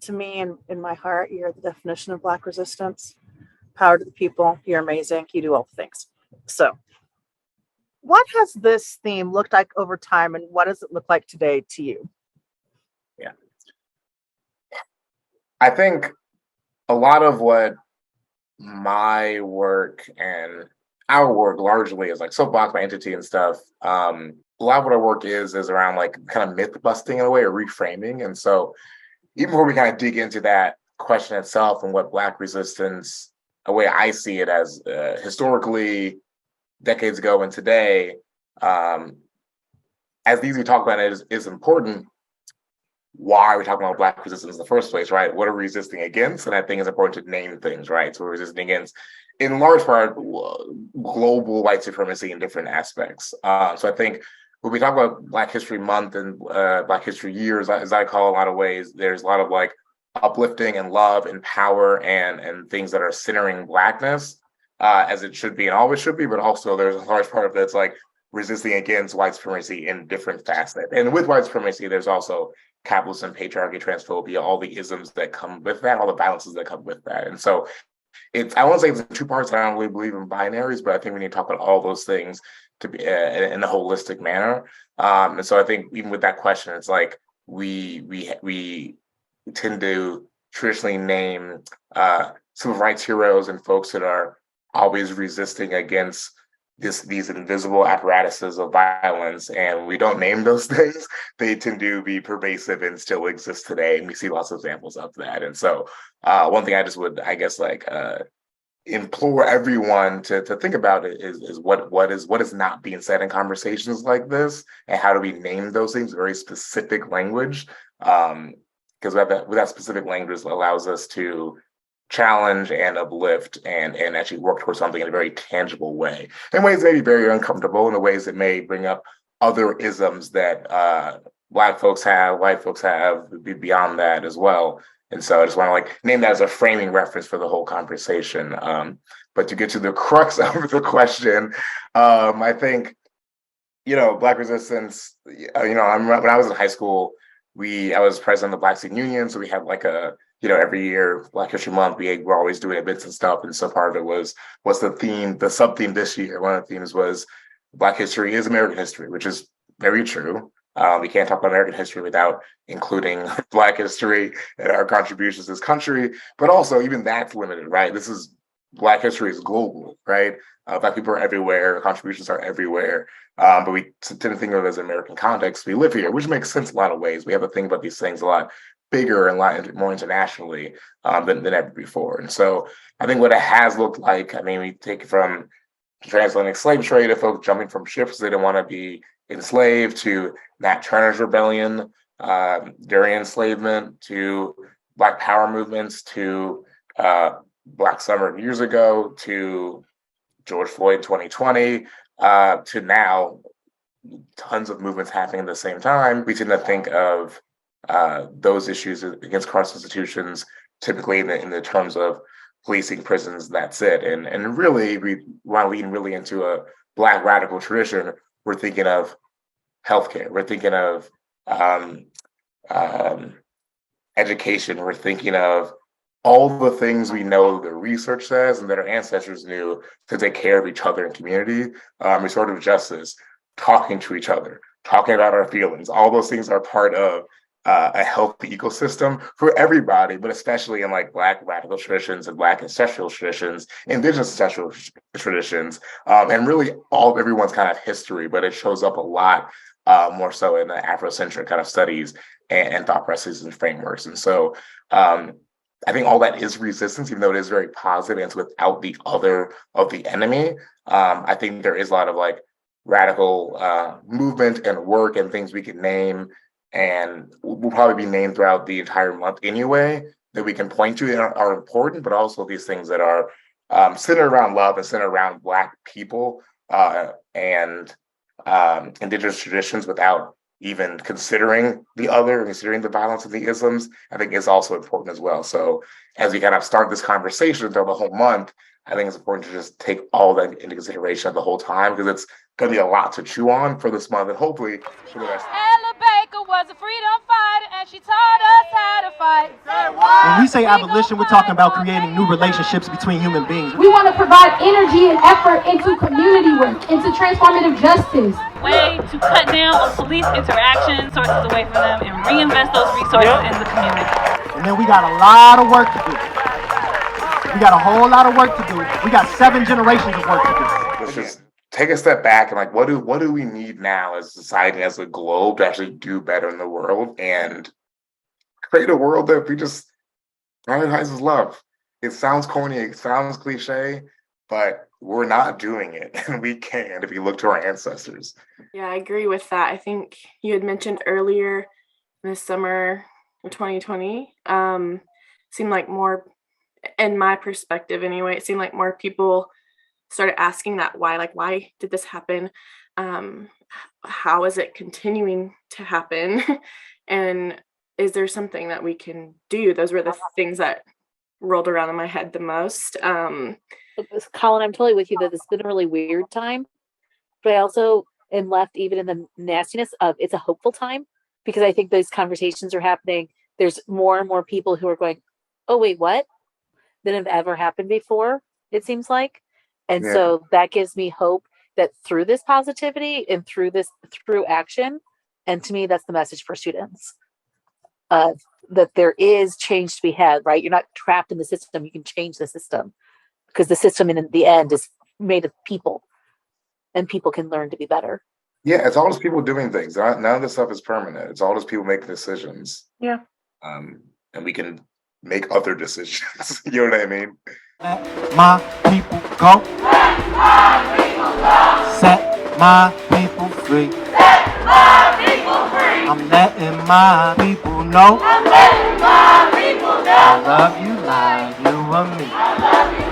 To me, in my heart, you're the definition of Black resistance. Power to the people. You're amazing. You do all the things. So, what has this theme looked like over time, and what does it look like today to you? Yeah. I think a lot of what my work and our work largely is like soapbox my entity and stuff. A lot of what our work is around like kind of myth busting in a way or reframing. And so even before we kind of dig into that question itself and what Black resistance, the way I see it as historically decades ago and today, um, as these we talk about it is important. Why are we talking about Black resistance in the first place, right? What are we resisting against? And I think it's important to name things, right? So we're resisting against, in large part, global white supremacy in different aspects. So I think when we talk about Black History Month and Black History Years, as I call a lot of ways, there's a lot of like uplifting and love and power and things that are centering Blackness, as it should be and always should be, but also there's a large part of that's like resisting against white supremacy in different facets. And with white supremacy, there's also capitalism, patriarchy, transphobia, all the isms that come with that, all the violences that come with that. And so I won't say it's in two parts. I don't really believe in binaries, but I think we need to talk about all those things to be in a holistic manner. And so I think even with that question, it's like we tend to traditionally name civil rights heroes and folks that are always resisting against these invisible apparatuses of violence, and we don't name those things. They tend to be pervasive and still exist today, and we see lots of examples of that. And so one thing I just would, I guess, like implore everyone to think about it is what is not being said in conversations like this, and how do we name those things, very specific language, because with that specific language allows us to challenge and uplift and actually work towards something in a very tangible way, in ways that may be very uncomfortable, in the ways that may bring up other isms that Black folks have, white folks have, beyond that as well. And so I just want to like name that as a framing reference for the whole conversation. But to get to the crux of the question, I think, Black resistance, when I was in high school, I was president of the Black Student Union. So we had like every year, Black History Month, we're always doing events and stuff. And so part of it was, what's the theme, the sub-theme this year? One of the themes was Black history is American history, which is very true. We can't talk about American history without including Black history and our contributions to this country. But also, even that's limited, right? Black history is global, right? Black people are everywhere, contributions are everywhere. But we tend to think of it as an American context. We live here, which makes sense in a lot of ways. We have to think about these things a lot bigger and a lot more internationally than ever before. And so I think what it has looked like, we take it from transatlantic slave trade of folks jumping from ships they didn't want to be enslaved, to Nat Turner's rebellion during enslavement, to Black Power movements, to Black Summer years ago, to George Floyd 2020, to now tons of movements happening at the same time. We tend to think of those issues against cross institutions typically in the terms of policing, prisons, that's it. And really, we want to lean really into a Black radical tradition. We're thinking of healthcare. We're thinking of education. We're thinking of all the things we know the research says and that our ancestors knew to take care of each other in community, restorative justice, talking to each other, talking about our feelings. All those things are part of a healthy ecosystem for everybody, but especially in like Black radical traditions and Black ancestral traditions, Indigenous ancestral traditions, and really everyone's kind of history, but it shows up a lot more so in the Afrocentric kind of studies and thought processes and frameworks. And so I think all that is resistance, even though it is very positive and it's without the other of the enemy. I think there is a lot of like radical movement and work and things we can name, and will probably be named throughout the entire month anyway, that we can point to and are important, but also these things that are centered around love and centered around Black people and Indigenous traditions without even considering the other, considering the violence of the isms, I think is also important as well. So as we kind of start this conversation throughout the whole month, I think it's important to just take all that into consideration the whole time, because it's going to be a lot to chew on for this month and hopefully for the rest. Elevate Jamaica was a freedom fighter, and she taught us how to fight. When we say abolition, we're talking about creating new relationships between human beings. We want to provide energy and effort into community work, into transformative justice. Way to cut down on police interaction, sources away from them, and reinvest those resources in the community. And then we got a lot of work to do. We got a whole lot of work to do. We got 7 generations of work to do. Let's just take a step back and like, what do we need now as a society, as a globe, to actually do better in the world and create a world that we just prioritizes love. It sounds corny, it sounds cliche, but we're not doing it, and we can if we look to our ancestors. Yeah, I agree with that. I think you had mentioned earlier this summer of 2020, seemed like more, in my perspective anyway, it seemed like more people started asking that why, like, why did this happen? How is it continuing to happen? And is there something that we can do? Those were the things that rolled around in my head the most. Caullen, I'm totally with you that it's been a really weird time, but I also am left even in the nastiness of it's a hopeful time, because I think those conversations are happening. There's more and more people who are going, oh, wait, what? Than have ever happened before, it seems like. And so that gives me hope that through this positivity and through action, and to me, that's the message for students, that there is change to be had, right? You're not trapped in the system. You can change the system, because the system in the end is made of people, and people can learn to be better. Yeah, it's all just people doing things. None of this stuff is permanent. It's all just people making decisions. Yeah. And we can make other decisions. You know what I mean? Let my people go. Let my people go. Set my people free. Set my people free. I'm letting my people know. I'm letting my people know. I love you like you and me. I love you.